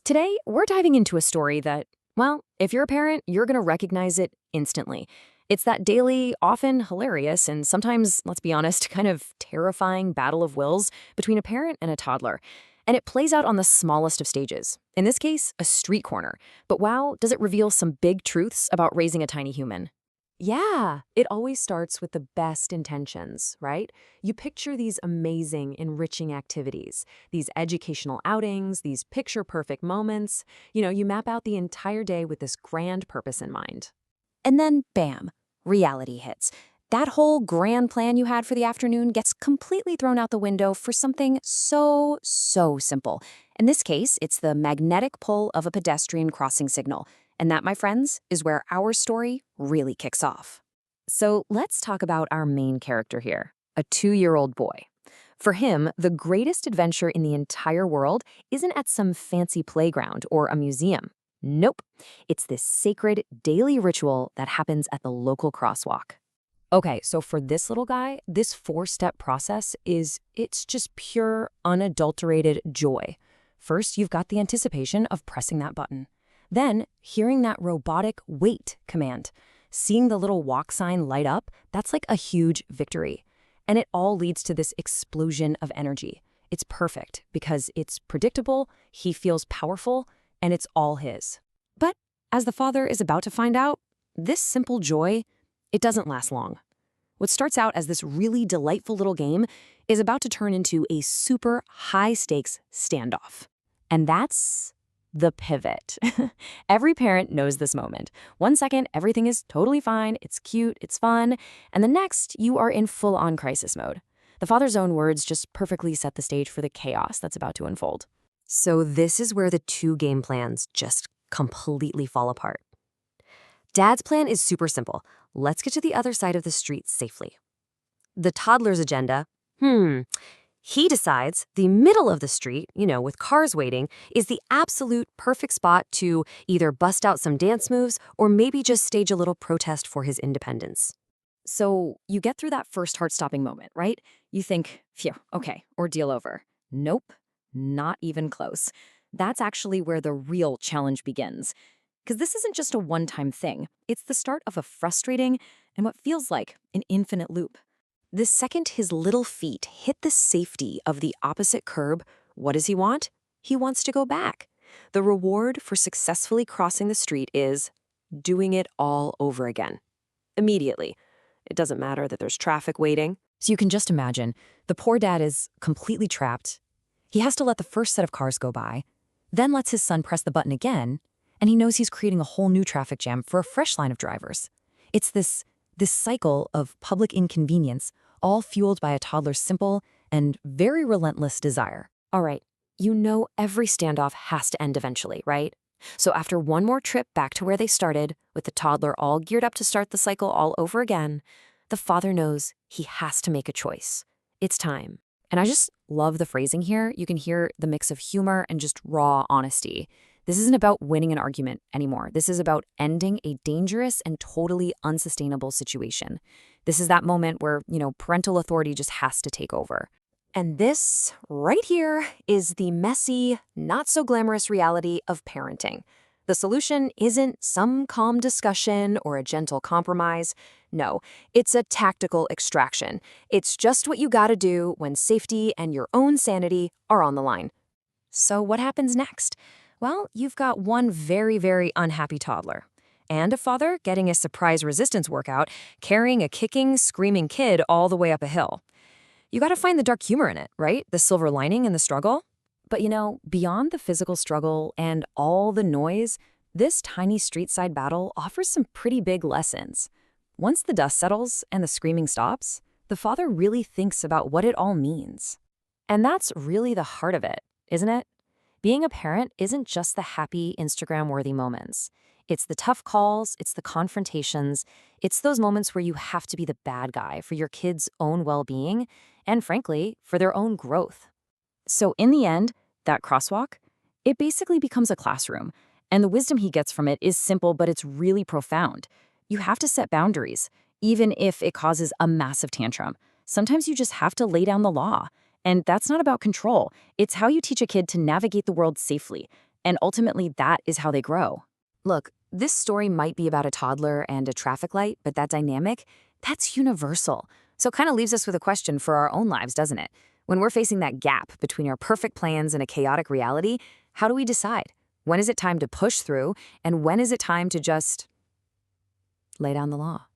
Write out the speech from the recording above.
Today, we're diving into a story that, well, if you're a parent, you're going to recognize it instantly. It's that daily, often hilarious, and sometimes, let's be honest, kind of terrifying battle of wills between a parent and a toddler. And it plays out on the smallest of stages. In this case, a street corner. But wow, does it reveal some big truths about raising a tiny human? Yeah, it always starts with the best intentions, right? You picture these amazing, enriching activities, these educational outings, these picture-perfect moments. You map out the entire day with this grand purpose in mind. And then, bam, reality hits. That whole grand plan you had for the afternoon gets completely thrown out the window for something so simple. In this case, it's the magnetic pull of a pedestrian crossing signal. And that, my friends, is where our story really kicks off. So let's talk about our main character here, a 2-year-old boy. For him, the greatest adventure in the entire world isn't at some fancy playground or a museum. Nope. It's this sacred daily ritual that happens at the local crosswalk. Okay, so for this little guy, this 4-step process it's just pure, unadulterated joy. First, you've got the anticipation of pressing that button. Then, hearing that robotic wait command, seeing the little walk sign light up, that's like a huge victory. And it all leads to this explosion of energy. It's perfect because it's predictable, he feels powerful, and it's all his. But as the father is about to find out, this simple joy, it doesn't last long. What starts out as this really delightful little game is about to turn into a super high-stakes standoff. And that's the pivot. Every parent knows this moment. One second, everything is totally fine, it's cute, it's fun, and the next, you are in full-on crisis mode. The father's own words just perfectly set the stage for the chaos that's about to unfold. So this is where the two game plans just completely fall apart. Dad's plan is super simple. Let's get to the other side of the street safely. The toddler's agenda, he decides the middle of the street, with cars waiting, is the absolute perfect spot to either bust out some dance moves or maybe just stage a little protest for his independence. So you get through that first heart-stopping moment, right? You think, phew, okay, ordeal over. Nope, not even close. That's actually where the real challenge begins. Because this isn't just a one-time thing. It's the start of a frustrating and what feels like an infinite loop. The second his little feet hit the safety of the opposite curb, what does he want? He wants to go back. The reward for successfully crossing the street is doing it all over again. Immediately. It doesn't matter that there's traffic waiting. So you can just imagine, the poor dad is completely trapped. He has to let the first set of cars go by, then lets his son press the button again, and he knows he's creating a whole new traffic jam for a fresh line of drivers. It's this cycle of public inconvenience, all fueled by a toddler's simple and very relentless desire. All right, every standoff has to end eventually, right? So after one more trip back to where they started, with the toddler all geared up to start the cycle all over again, the father knows he has to make a choice. It's time. And I just love the phrasing here. You can hear the mix of humor and just raw honesty. This isn't about winning an argument anymore. This is about ending a dangerous and totally unsustainable situation. This is that moment where, parental authority just has to take over. And this, right here, is the messy, not-so-glamorous reality of parenting. The solution isn't some calm discussion or a gentle compromise. No, it's a tactical extraction. It's just what you gotta do when safety and your own sanity are on the line. So what happens next? Well, you've got one very, very unhappy toddler. And a father getting a surprise resistance workout, carrying a kicking, screaming kid all the way up a hill. You gotta find the dark humor in it, right? The silver lining in the struggle. But beyond the physical struggle and all the noise, this tiny street-side battle offers some pretty big lessons. Once the dust settles and the screaming stops, the father really thinks about what it all means. And that's really the heart of it, isn't it? Being a parent isn't just the happy, Instagram-worthy moments. It's the tough calls, it's the confrontations, it's those moments where you have to be the bad guy for your kids' own well-being and, frankly, for their own growth. So in the end, that crosswalk, it basically becomes a classroom, and the wisdom he gets from it is simple, but it's really profound. You have to set boundaries, even if it causes a massive tantrum. Sometimes you just have to lay down the law. And that's not about control. It's how you teach a kid to navigate the world safely, And ultimately, that is how they grow. Look, this story might be about a toddler and a traffic light, but that dynamic, that's universal. So it kind of leaves us with a question for our own lives, doesn't it? When we're facing that gap between our perfect plans and a chaotic reality, how do we decide? When is it time to push through, and when is it time to just lay down the law?